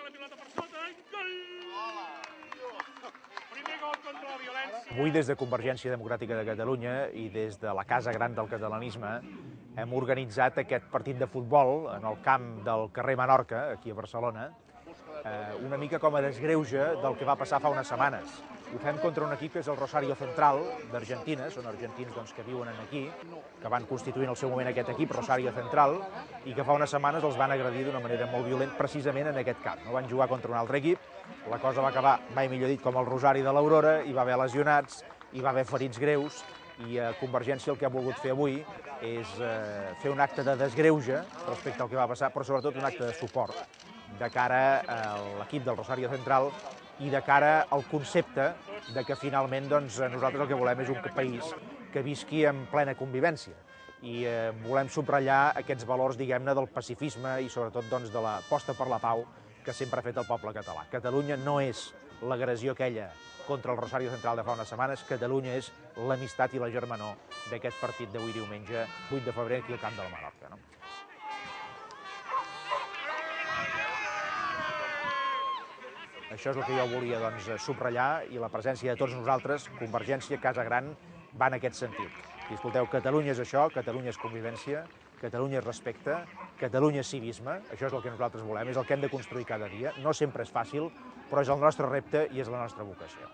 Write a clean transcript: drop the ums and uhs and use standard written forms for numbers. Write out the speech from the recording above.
la pilota per sota i gol! Primer gol contra la violència. Avui, des de Convergència Democràtica de Catalunya i des de la Casa Gran del Catalanisme, hem organitzat aquest partit de futbol en el camp del carrer Menorca, aquí a Barcelona, una mica com a desgreuge del que va passar fa unes setmanes. Ho fem contra un equip que és el Rosario Central, d'Argentina, són argentins que viuen aquí, que van constituir en el seu moment aquest equip, Rosario Central, i que fa unes setmanes els van agredir d'una manera molt violent, precisament en aquest camp. No van jugar contra un altre equip, la cosa va acabar, mai millor dit, com el Rosari de l'Aurora, hi va haver lesionats, hi va haver ferits greus, i Convergència el que ha volgut fer avui és fer un acte de desgreuge respecte al que va passar, però sobretot un acte de suport de cara a l'equip del Rosario Central i de cara al concepte de que finalment nosaltres el que volem és un país que visqui en plena convivència i volem subratllar aquests valors, diguem-ne, del pacifisme i sobretot de l'aposta per la pau que sempre ha fet el poble català. Catalunya no és l'agressió aquella contra el Rosario Central de fa unes setmanes, Catalunya és l'amistat i la germanor d'aquest partit d'avui diumenge, 8 de febrer, aquí al camp de la Menorca. Això és el que jo volia subratllar i la presència de tots nosaltres, Convergència, Casa Gran, va en aquest sentit. I escolteu, Catalunya és això, Catalunya és convivència, Catalunya és respecte, Catalunya és civisme, això és el que nosaltres volem, és el que hem de construir cada dia. No sempre és fàcil, però és el nostre repte i és la nostra vocació.